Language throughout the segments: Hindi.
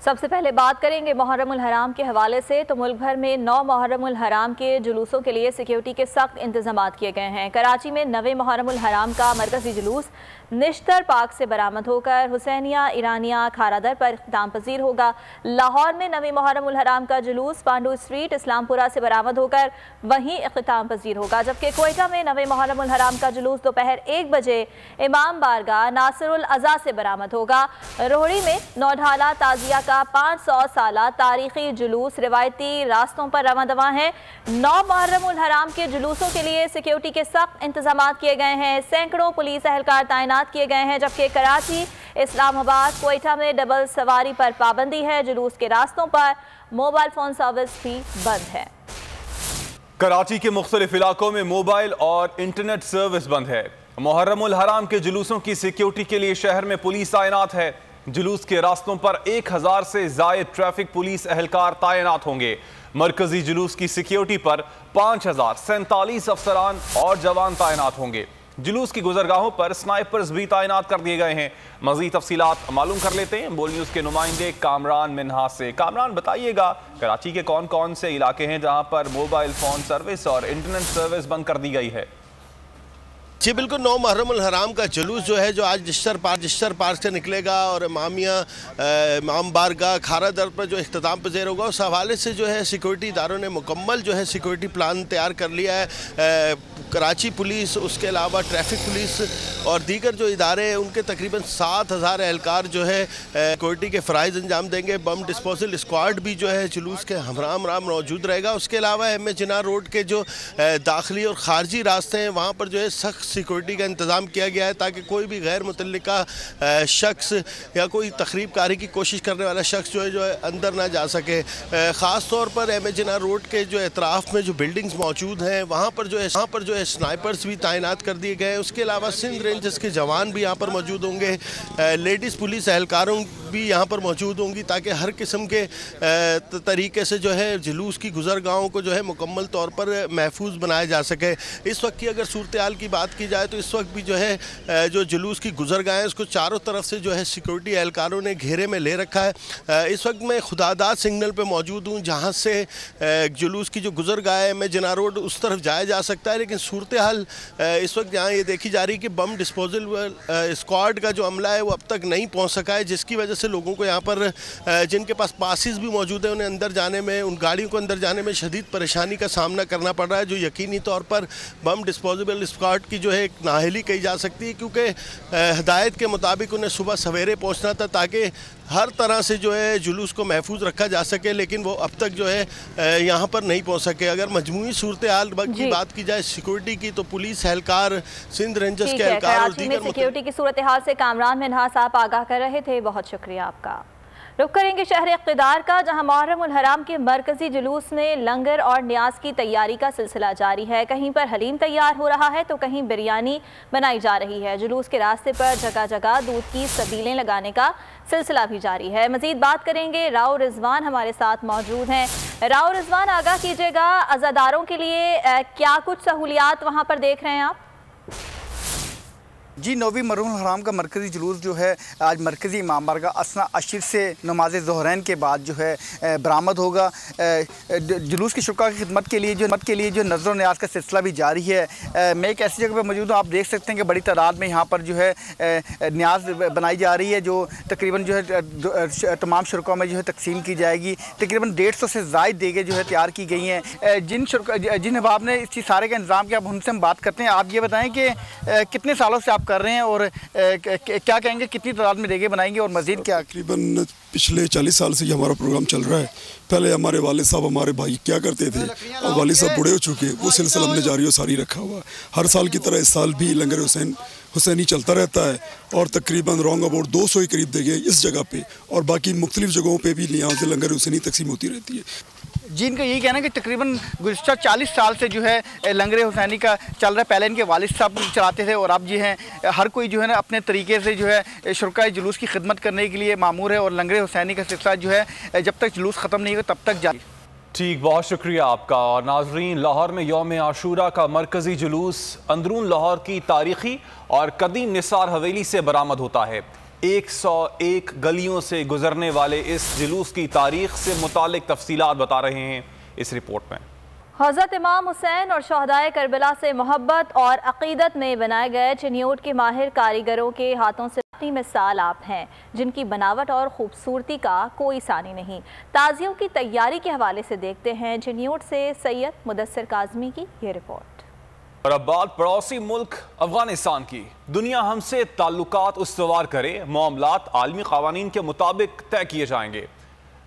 सबसे पहले बात करेंगे मुहर्रमुल हराम के हवाले से। तो मुल्क भर में 9 मुहर्रमुल हराम के जुलूसों के लिए सिक्योरिटी के सख्त इंतजाम किए गए हैं। कराची में 9वें मुहर्रमुल हराम का मरकजी जुलूस निश्तर पार्क से बरामद होकर हुसैनिया ईरानिया खारादर पर इख्तिताम पजीर होगा। लाहौर में 9वें मुहर्रमुल हराम का जुलूस पांडू स्ट्रीट इस्लामपुरा से बरामद होकर वहीं इख्तिताम पजीर होगा, जबकि क्वेटा में 9वें मुहर्रमुल हराम का जुलूस दोपहर 1 बजे इमाम बारगाह नासिरुल अज़ा से बरामद होगा। रोहड़ी में नौढाला ताजिया का 500 साला तारीखी जुलूस रिवायती रास्तों पर रवां दवा है। 9 मुहर्रमुल हराम के जुलूसों के लिए सिक्योरिटी के सख्त इंतजाम किए गए हैं। सैकड़ों पुलिस एहलकार तैनात किए गए हैं, जबकि कराची इस्लामाबाद क्वेटा में डबल सवारी पर पाबंदी है। जुलूस के रास्तों पर मोबाइल फोन सर्विस भी बंद है। कराची के मुख्तलिफ इलाकों में मोबाइल और इंटरनेट सर्विस बंद है। मुहर्रमुल हराम के जुलूसों की सिक्योरिटी के लिए शहर में पुलिस तैनात है। जुलूस के रास्तों पर 1000 से जायद ट्रैफिक पुलिस एहलकार तैनात होंगे। मरकजी जुलूस की सिक्योरिटी पर 5047 अफसरान और जवान तैनात होंगे। जुलूस की गुजरगाहों पर स्नाइपर्स भी तैनात कर दिए गए हैं। मजीद तफसीलात मालूम कर लेते हैं बोल न्यूज़ के नुमाइंदे कामरान मिन्हास से। कामरान, बताइएगा कराची के कौन कौन से इलाके हैं जहां पर मोबाइल फ़ोन सर्विस और इंटरनेट सर्विस बंद कर दी गई है? जी बिल्कुल, 9 मुहर्रमुल हराम का जुलूस जो है जो आज निश्तर पार्क से निकलेगा और इमाम बारगाह खारादर पर जो इख्तिताम पज़ीर होगा, उस हवाले से जो है सिक्योरिटी इदारों ने मुकम्मल जो है सिक्योरिटी प्लान तैयार कर लिया है। कराची पुलिस, उसके अलावा ट्रैफिक पुलिस और दीगर जो इदारे हैं उनके तकरीबन 7000 एहलकार जो है सिक्योरिटी के फ़राइज़ अंजाम देंगे। बम डिस्पोजल स्क्वाड भी जो है जुलूस के हमराह मौजूद रहेगा। उसके अलावा एम ए जिन्ना रोड के जो दाखिली और ख़ारजी रास्ते हैं वहाँ पर जो है सख्त सिक्योरिटी का इंतज़ाम किया गया है, ताकि कोई भी गैर मुतल्लिका शख्स या कोई तखरीब कारी की कोशिश करने वाला शख्स जो है अंदर ना जा सके। ख़ास तौर पर एम ए जिन्ना रोड के जो एतराफ़ में जो बिल्डिंग्स मौजूद हैं वहाँ पर जो है स्नाइपर्स भी तैनात कर दिए गए हैं। उसके अलावा सिंध रेंजर्स के जवान भी यहाँ पर मौजूद होंगे। लेडीज़ पुलिस एहलकारों भी यहाँ पर मौजूद होंगी, ताकि हर किस्म के तरीके से जो है जुलूस की गुजरगाहों को जो है मुकम्मल तौर पर महफूज बनाया जा सके। इस वक्त की अगर सूरत हाल की बात की जाए तो इस वक्त भी जो है जो जुलूस की गुजरगाहें उसको चारों तरफ से जो है सिक्योरिटी एहलकारों ने घेरे में ले रखा है। इस वक्त मैं खुदादाद सिग्नल पे मौजूद हूँ, जहाँ से जुलूस की जो गुजरगाह है मैं जिन्ना रोड उस तरफ जाया जा सकता है, लेकिन सूरत हाल इस वक्त यहाँ ये देखी जा रही है कि बम डिस्पोजल स्क्वाड का जो अमला है वो अब तक नहीं पहुँच सका है, जिसकी वजह से लोगों को यहाँ पर जिनके पास पासिस भी मौजूद है उन्हें अंदर जाने में, उन गाड़ियों को अंदर जाने में शदीद परेशानी का सामना करना पड़ रहा है, जो यकीनी तौर पर बम डिस्पोजेबल स्क्वाड की जो है एक नाअहली कही जा सकती है, क्योंकि हिदायत के मुताबिक उन्हें सुबह सवेरे पहुँचना था ताकि हर तरह से जो है जुलूस को महफूज रखा जा सके, लेकिन वो अब तक जो है यहाँ पर नहीं पहुँच सके। अगर मजमूई सूरत हाल की बात की जाए सिक्योरिटी की, तो पुलिस एहलकार, सिंध रेंजर्स के एहलकार और दीगर सिक्योरिटी की सूरत हाल से कामरान मिन्हास आप आगाह कर रहे थे, बहुत शुक्रिया आपका। रुख करेंगे शहर इक़्तिदार का, जहां मुहर्रमुल हराम के मरकजी जुलूस में लंगर और न्याज की तैयारी का सिलसिला जारी है। कहीं पर हलीम तैयार हो रहा है तो कहीं बिरयानी बनाई जा रही है। जुलूस के रास्ते पर जगह जगह दूध की सबीलें लगाने का सिलसिला भी जारी है। मजीद बात करेंगे, राव रिजवान हमारे साथ मौजूद हैं। राव रिजवान, आगाह कीजिएगा, अज़ादारों के लिए क्या कुछ सहूलियात वहाँ पर देख रहे हैं आप? जी, 9वीं मुहर्रमुल हराम का मरकज़ी जुलूस जो है आज मरकज़ी इमाम बारगाह असना अशीर से नमाज ज़ोहरैन के बाद जो है बरामद होगा। जुलूस की शुक्का की खिदमत के लिए जो नज़र न्याज का सिलसिला भी जारी है। मैं एक ऐसी जगह पर मौजूद हूँ, आप देख सकते हैं कि बड़ी तादाद में यहाँ पर जो है न्याज बनाई जा रही है, जो तकरीबन जो है तमाम शुरकों में जो है तकसीम की जाएगी। तकरीबन 150 से ज़ायद देगे जो है तैयार की गई हैं। जिन अहबाब ने इस सारे का इंतज़ाम किया, अब उनसे हम बात करते हैं। आप ये बताएँ कि कितने सालों से आप कर रहे हैं और क्या कहेंगे, कितनी तादाद में देगे बनाएंगे और मजीद क्या? तकरीबन पिछले 40 साल से ये हमारा प्रोग्राम चल रहा है। पहले हमारे वालिद साहब, हमारे भाई क्या करते थे, और वालिद साहब बूढ़े हो चुके, वो सिलसिला हमने जारी और सारी रखा हुआ। हर साल की तरह इस साल भी लंगर हुसैनी चलता रहता है और तकरीबन रॉन्ग अबाउट 200 के करीब देगे इस जगह पे, और बाकी मुख्तलिफ जगहों पे भी यहाँ से लंगर हुसैनी तकसीम होती रहती है। जी, इनका यही कहना है कि तकरीबन गुज़श्ता 40 साल से जो है लंगर हुसैनी का चल रहा है। पहले इनके वालिद साहब चलाते थे और अब जो है हर कोई जो है ना अपने तरीके से जो है शुरकाए जुलूस की खिदमत करने के लिए मामूर है, और लंगर हुसैनी का सिलसिला जो है जब तक जुलूस ख़त्म नहीं होगा तब तक जारी। ठीक, बहुत शुक्रिया आपका। और नाजरीन, लाहौर में यौम आशूरा का मरकजी जुलूस अंदरून लाहौर की तारीखी और कदीम निसार हवेली से बरामद होता है। 101 गलियों से गुजरने वाले इस जुलूस की तारीख से मुतालिक तफसीलात बता रहे हैं इस रिपोर्ट में। हज़रत इमाम हुसैन और शहदाए करबला से मोहब्बत और अक़ीदत में बनाए गए चिन्योट के माहिर कारीगरों के हाथों से अपनी मिसाल आप हैं, जिनकी बनावट और खूबसूरती का कोई सानी नहीं। ताज़ियों की तैयारी के हवाले से देखते हैं चिन्योट से सैयद मुदस्सिर काज़मी की ये रिपोर्ट। और अब बात पड़ोसी मुल्क अफगानिस्तान की। दुनिया हमसे ताल्लुकात उस्तवार करे, मामलात आलमी क़वानीन के मुताबिक तय किए जाएंगे।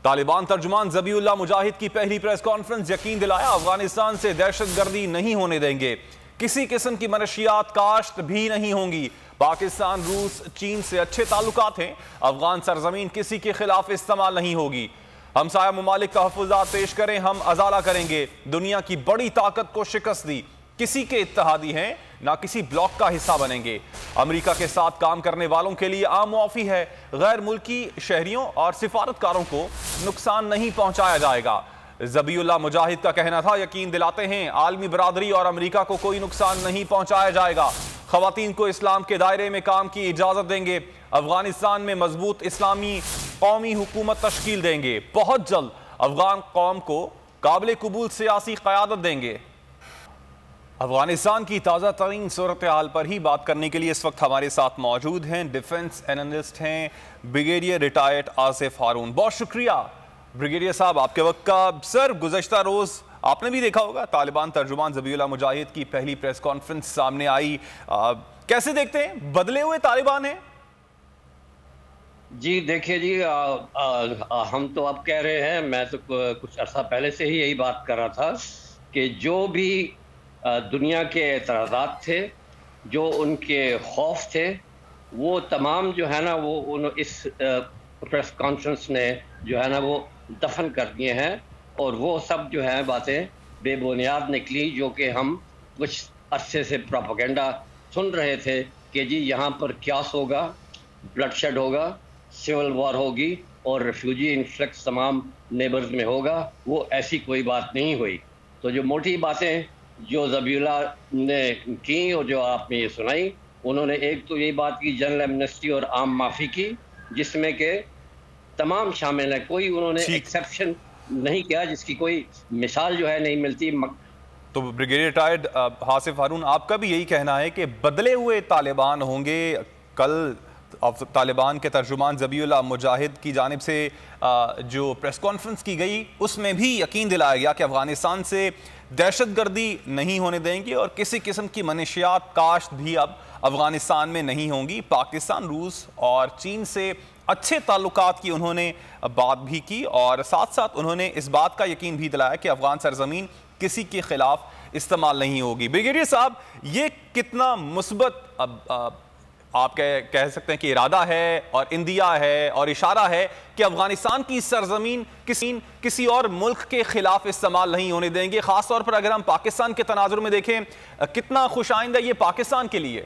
तालिबान तर्जुमान ज़बीउल्लाह मुजाहिद की पहली प्रेस कॉन्फ्रेंस यकीन दिलाया, अफगानिस्तान से दहशतगर्दी नहीं होने देंगे, किसी किस्म की मनशियात काश्त भी नहीं होंगी। पाकिस्तान, रूस, चीन से अच्छे ताल्लुकात हैं, अफगान सरजमीन किसी के खिलाफ इस्तेमाल नहीं होगी। हमसाया ममालिक तहफ़्फ़ुज़ात पेश करें, हम अजाला करेंगे। दुनिया की बड़ी ताकत को शिकस्त दी, किसी के इत्तेहादी हैं, ना किसी ब्लॉक का हिस्सा बनेंगे। अमेरिका के साथ काम करने वालों के लिए आम मुआफ़ी है, गैर मुल्की शहरियों और सिफारतकारों को नुकसान नहीं पहुंचाया जाएगा। ज़बीउल्लाह मुजाहिद का कहना था, यकीन दिलाते हैं आलमी बरादरी और अमेरिका को कोई नुकसान नहीं पहुंचाया जाएगा। ख़वातीन को इस्लाम के दायरे में काम की इजाज़त देंगे। अफगानिस्तान में मजबूत इस्लामी कौमी हुकूमत तश्कील देंगे। बहुत जल्द अफगान कौम को काबिल कबूल सियासी क़यादत देंगे। अफगानिस्तान की ताज़ा तरीन सूरत हाल पर ही बात करने के लिए इस वक्त हमारे साथ मौजूद हैं डिफेंस एनालिस्ट हैं ब्रिगेडियर रिटायर्ड आसिफ हारून। बहुत शुक्रिया ब्रिगेडियर साहब आपके वक्त का। सर, गुज़श्ता रोज़ आपने भी देखा होगा तालिबान तर्जुमान ज़बीउल्लाह मुजाहिद की पहली प्रेस कॉन्फ्रेंस सामने आई। कैसे देखते हैं, बदले हुए तालिबान हैं? जी देखिए जी, हम तो अब कह रहे हैं, मैं तो कुछ अर्सा पहले से ही यही बात कर रहा था कि जो भी दुनिया के एतराज़ात थे, जो उनके खौफ थे, वो तमाम जो है ना वो इस प्रेस कॉन्फ्रेंस ने जो है ना वो दफन कर दिए हैं। और वो सब जो है बातें बेबुनियाद निकली, जो कि हम कुछ अरसे से प्रोपेगेंडा सुन रहे थे कि जी यहाँ पर क्यास होगा, ब्लडशेड होगा, सिविल वॉर होगी और रेफ्यूजी इन्फ्लक्स तमाम नेबर्स में होगा। वो ऐसी कोई बात नहीं हुई। तो जो मोटी बातें जो ज़बीउल्लाह ने की और जो आपने ये सुनाई, उन्होंने एक तो ये बात की जनरल एमनेस्टी और आम माफ़ी की, जिसमें के तमाम शामिल है, कोई उन्होंने एक्सेप्शन नहीं किया, जिसकी कोई मिसाल जो है नहीं मिलती। तो ब्रिगेडियर रिटायर्ड आसिफ हारून, आपका भी यही कहना है कि बदले हुए तालिबान होंगे? कल तालिबान के तर्जुमान ज़बीउल्लाह मुजाहिद की जानिब से जो प्रेस कॉन्फ्रेंस की गई, उसमें भी यकीन दिलाया गया कि अफगानिस्तान से दहशतगर्दी नहीं होने देंगे और किसी किस्म की मनशियात काश्त भी अब अफगानिस्तान में नहीं होंगी। पाकिस्तान, रूस और चीन से अच्छे ताल्लुकात की उन्होंने बात भी की और साथ साथ उन्होंने इस बात का यकीन भी दिलाया कि अफगान सरजमीन किसी के खिलाफ इस्तेमाल नहीं होगी। ब्रिगेडियर साहब, ये कितना मुस्बत आप कह सकते हैं कि इरादा है और इंदिया है और इशारा है कि अफगानिस्तान की सरजमीन किसी और मुल्क के खिलाफ इस्तेमाल नहीं होने देंगे? खासतौर पर अगर हम पाकिस्तान के तनाजुर में देखें, कितना खुशाइंदा ये पाकिस्तान के लिए?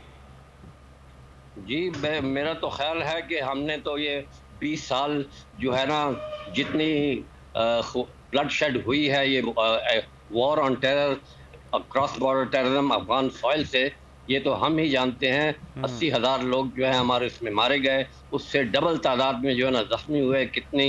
जी, मेरा तो ख्याल है कि हमने तो ये 20 साल जो है ना, जितनी ब्लडशेड हुई है, ये war on terror, cross border terrorism Afghan soil से, ये तो हम ही जानते हैं। 80,000 लोग जो है हमारे इसमें मारे गए, उससे डबल तादाद में जो है ना जख्मी हुए, कितनी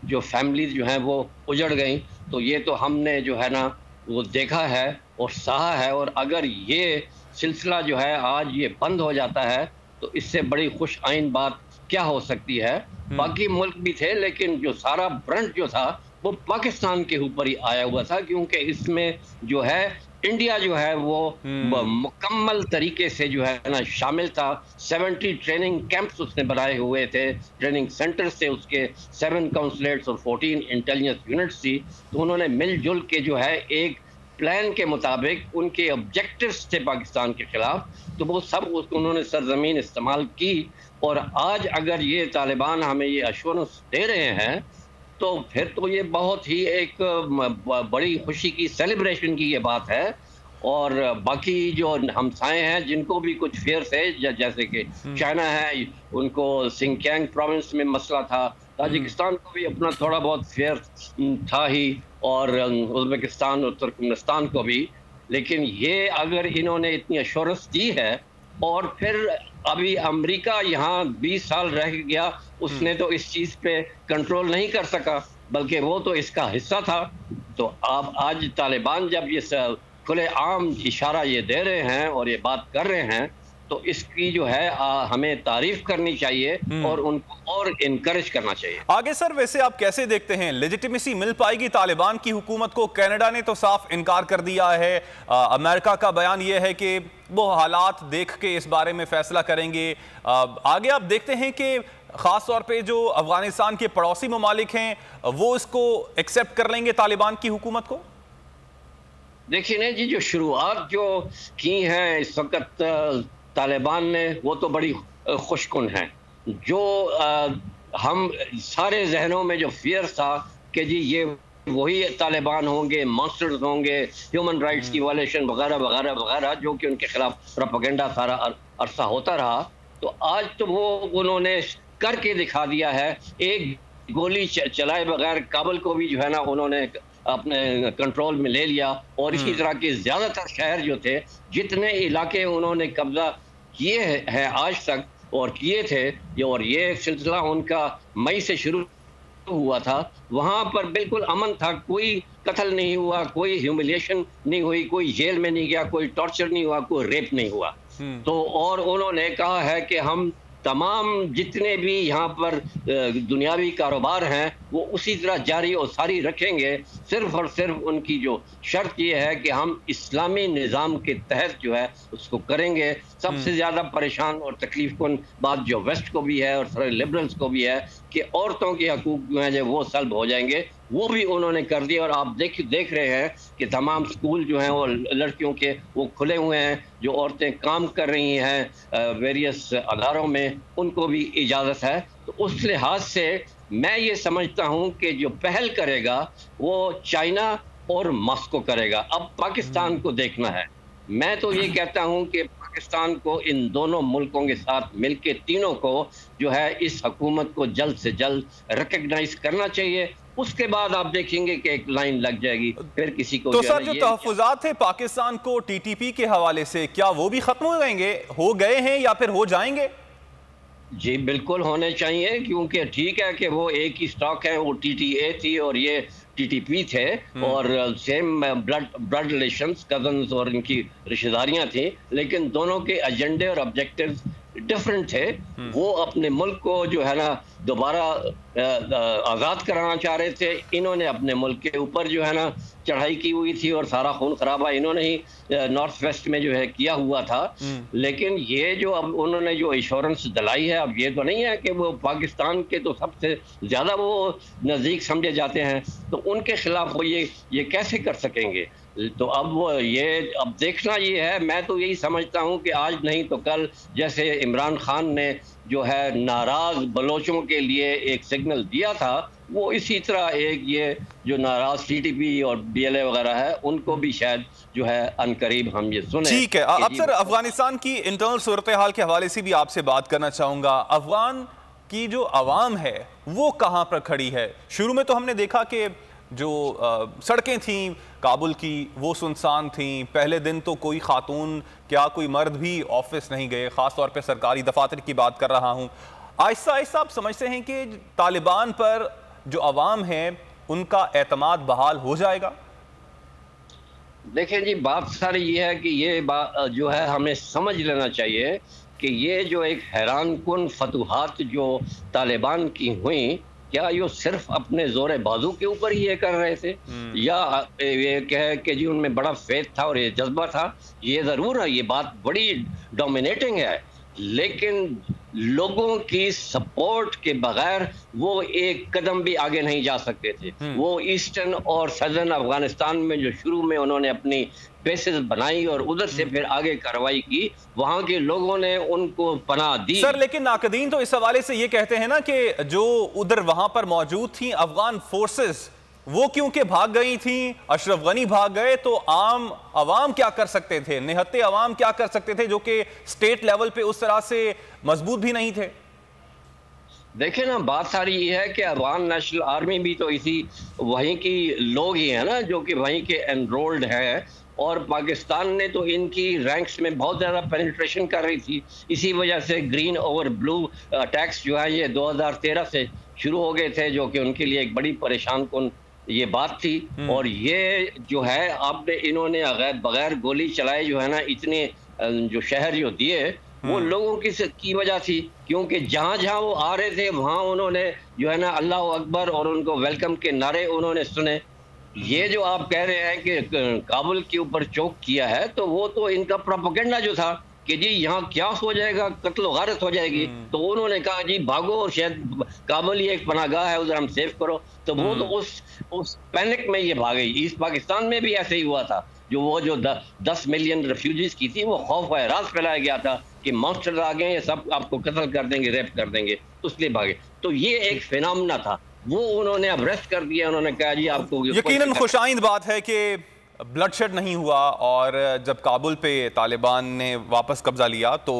जो फैमिलीज जो हैं वो उजड़ गई। तो ये तो हमने जो है ना वो देखा है और सहा है। और अगर ये सिलसिला जो है आज ये बंद हो जाता है तो इससे बड़ी खुश आइन बात क्या हो सकती है। बाकी मुल्क भी थे, लेकिन जो सारा ब्रंट जो था वो पाकिस्तान के ऊपर ही आया हुआ था, क्योंकि इसमें जो है इंडिया जो है वो मुकम्मल तरीके से जो है ना शामिल था। 70 ट्रेनिंग कैंप्स उसने बनाए हुए थे, ट्रेनिंग सेंटर्स थे उसके, 7 काउंसलेट्स और 14 इंटेलिजेंस यूनिट्स थी। तो उन्होंने मिलजुल के जो है एक प्लान के मुताबिक उनके ऑब्जेक्टिव्स थे पाकिस्तान के खिलाफ, तो वो सब उसको उन्होंने सरजमीन इस्तेमाल की। और आज अगर ये तालिबान हमें ये एश्योरेंस दे रहे हैं तो फिर तो ये बहुत ही एक बड़ी खुशी की, सेलिब्रेशन की ये बात है। और बाकी जो हमसाए हैं जिनको भी कुछ फेयर्स है, जैसे कि चाइना है, उनको सिंकियांग प्रोविंस में मसला था, ताजिकिस्तान को भी अपना थोड़ा बहुत फेयर था ही, और उज़्बेकिस्तान और तुर्कमेनिस्तान को भी। लेकिन ये अगर इन्होंने इतनी एश्योरेंस दी है और फिर अभी अमेरिका यहाँ 20 साल रह गया, उसने तो इस चीज़ पे कंट्रोल नहीं कर सका, बल्कि वो तो इसका हिस्सा था। तो अब आज तालिबान जब ये खुले आम इशारा ये दे रहे हैं और ये बात कर रहे हैं, तो इसकी जो है हमें तारीफ करनी चाहिए और उनको और इनकरेज करना चाहिए। आगे सर, वैसे आप कैसे देखते हैं, लेजिटिमेसी मिल पाएगी तालिबान की हुकूमत को? कनाडा ने तो साफ इनकार कर दिया है। अमेरिका का बयान यह है कि वो हालात देख के इस बारे में फैसला करेंगे। आगे आप देखते हैं कि खास तौर पे जो अफगानिस्तान के पड़ोसी ममालिक हैं वो इसको एक्सेप्ट कर लेंगे तालिबान की हुकूमत को? देखिए ना जी, जो शुरुआत जो की है इस वक्त तालिबान ने, वो तो बड़ी खुशकुन है। जो हम सारे जहनों में जो फियर था कि जी ये वही तालिबान होंगे, मॉन्स्टर्स होंगे, ह्यूमन राइट्स की वायलेशन वगैरह वगैरह वगैरह, जो कि उनके खिलाफ प्रोपेगेंडा सारा अरसा होता रहा, तो आज तो वो उन्होंने करके दिखा दिया है। एक गोली चलाए बगैर काबुल को भी जो है ना उन्होंने अपने कंट्रोल में ले लिया, और इसी तरह के ज्यादातर शहर जो थे, जितने इलाके उन्होंने कब्जा किए हैं आज तक और किए थे, और ये सिलसिला उनका मई से शुरू हुआ था, वहां पर बिल्कुल अमन था, कोई कत्ल नहीं हुआ, कोई ह्यूमिलिएशन नहीं हुई, कोई जेल में नहीं गया, कोई टॉर्चर नहीं हुआ, कोई रेप नहीं हुआ। तो और उन्होंने कहा है कि हम तमाम जितने भी यहाँ पर दुनियावी कारोबार हैं वो उसी तरह जारी और सारी रखेंगे। सिर्फ और सिर्फ उनकी जो शर्त ये है कि हम इस्लामी निज़ाम के तहत जो है उसको करेंगे। सबसे ज़्यादा परेशान और तकलीफ कुन बात जो वेस्ट को भी है और सारे लिबरल्स को भी है कि औरतों के हकूक़ जो हैं वो सल्ब हो जाएंगे, वो भी उन्होंने कर दिया। और आप देख रहे हैं कि तमाम स्कूल जो हैं वो लड़कियों के वो खुले हुए हैं, जो औरतें काम कर रही हैं वेरियस अदारों में, उनको भी इजाज़त है। तो उस लिहाज से मैं ये समझता हूँ कि जो पहल करेगा वो चाइना और मॉस्को करेगा। अब पाकिस्तान को देखना है। मैं तो ये कहता हूँ कि पाकिस्तान को इन दोनों मुल्कों के साथ मिलके तीनों को जो है इस हुकूमत को जल्द से जल्द रिकग्नाइज करना चाहिए। उसके बाद आप देखेंगे कि एक लाइन लग जाएगी, फिर किसी को। तो सर, जो तहफ़्फ़ुज़ात है पाकिस्तान को टीटीपी के हवाले से, क्या वो भी खत्म हो जाएंगे, हो गए हैं या फिर हो जाएंगे? जी बिल्कुल होने चाहिए, क्योंकि ठीक है कि वो एक ही स्टॉक है, वो टीटीए थी और ये टीटीपी थे, और सेम ब्लड रिलेशंस, कजन्स और इनकी रिश्तेदारियां थी, लेकिन दोनों के एजेंडे और ऑब्जेक्टिव्स डिफरेंट थे। वो अपने मुल्क को जो है ना दोबारा आज़ाद कराना चाह रहे थे, इन्होंने अपने मुल्क के ऊपर जो है ना चढ़ाई की हुई थी और सारा खून खराबा इन्होंने ही नॉर्थ वेस्ट में जो है किया हुआ था। लेकिन ये जो अब उन्होंने जो इंश्योरेंस दिलाई है, अब ये तो नहीं है कि वो पाकिस्तान के तो सबसे ज़्यादा वो नज़दीक समझे जाते हैं, तो उनके खिलाफ वो ये कैसे कर सकेंगे? तो अब वो ये अब देखना ये है। मैं तो यही समझता हूँ कि आज नहीं तो कल, जैसे इमरान खान ने जो है नाराज बलोचों के लिए एक सिग्नल दिया था, वो इसी तरह एक ये जो नाराज टीटीपी और बीएलए वगैरह है उनको भी शायद जो है अनकरीब हम ये सुने। ठीक है। अब सर, अफगानिस्तान की इंटरनल सूरत हाल के हवाले से भी आपसे बात करना चाहूंगा। अफगान की जो आवाम है वो कहाँ पर खड़ी है? शुरू में तो हमने देखा कि जो सड़कें थीं काबुल की वो सुनसान थीं। पहले दिन तो कोई खातून क्या कोई मर्द भी ऑफिस नहीं गए, ख़ास तौर पे सरकारी दफातर की बात कर रहा हूँ। आहिस्ता आहिस्ता आप समझते हैं कि तालिबान पर जो अवाम है उनका एतमाद बहाल हो जाएगा? देखिए जी, बात सारी ये है कि ये बात जो है हमें समझ लेना चाहिए कि ये जो एक हैरान कुन फतूहात जो तालिबान की हुई, क्या ये सिर्फ अपने जोरे बाजू के ऊपर ही ये कर रहे थे, या ये कहे कि जी उनमें बड़ा फेथ था और ये जज्बा था? ये ज़रूर है, ये बात बड़ी डोमिनेटिंग है, लेकिन लोगों की सपोर्ट के बगैर वो एक कदम भी आगे नहीं जा सकते थे। वो ईस्टर्न और सदर्न अफगानिस्तान में जो शुरू में उन्होंने अपनी बेसेस बनाई और उधर से फिर आगे कार्रवाई की, वहां के लोगों ने उनको पनाह दी। सर, लेकिन नाकदीन तो इस हवाले से ये कहते हैं ना कि जो उधर वहां पर मौजूद थी अफगान फोर्सेस, वो क्योंकि भाग गई थी, अशरफ गनी भाग गए, तो आम अवाम क्या कर सकते थे, निहत्ते अवाम क्या कर सकते थे जो कि स्टेट लेवल पे उस तरह से मजबूत भी नहीं थे? देखिए ना, बात सारी ये है कि अफगान नेशनल आर्मी भी तो इसी वहीं की लोग ही हैं ना, जो कि वहीं के एनरोल्ड हैं। और पाकिस्तान ने तो इनकी रैंक्स में बहुत ज़्यादा पेनिट्रेशन कर रही थी। इसी वजह से ग्रीन और ब्लू अटैक्स जो है ये 2013 से शुरू हो गए थे, जो कि उनके लिए एक बड़ी परेशान कुन ये बात थी। और ये जो है आपने इन्होंने बगैर गोली चलाए जो है ना इतने जो शहर जो दिए वो लोगों की वजह थी, क्योंकि जहाँ जहाँ वो आ रहे थे वहाँ उन्होंने जो है ना अल्लाह अकबर और उनको वेलकम के नारे उन्होंने सुने। ये जो आप कह रहे हैं कि काबुल के ऊपर चौक किया है, तो वो तो इनका प्रोपेगेंडा जो था कि जी यहाँ क्या हो जाएगा, कत्ल गारत हो जाएगी, तो उन्होंने कहा जी भागो और शायद काबुल ही एक पनागाह है उधर हम सेव करो, तो वो तो उस पैनिक में ये भागे। ईस्ट पाकिस्तान में भी ऐसे ही हुआ था, जो 10 मिलियन रेफ्यूजीज की थी, वो खौफ व राज फैलाया गया था कि मॉन्स्टर आ गए, ये सब आपको कत्ल कर देंगे, रेप कर देंगे, उसलिए भागे। तो ये एक फिनोमेना था, वो उन्होंने अब अरेस्ट कर दिया। उन्होंने कहा जी आपको यकीनन खुशाइंद बात है कि ब्लडशेड नहीं हुआ, और जब काबुल पे तालिबान ने वापस कब्जा लिया तो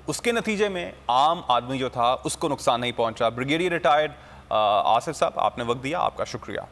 उसके नतीजे में आम आदमी जो था उसको नुकसान नहीं पहुंचा। ब्रिगेडियर रिटायर्ड आसिफ साहब, आपने वक्त दिया, आपका शुक्रिया।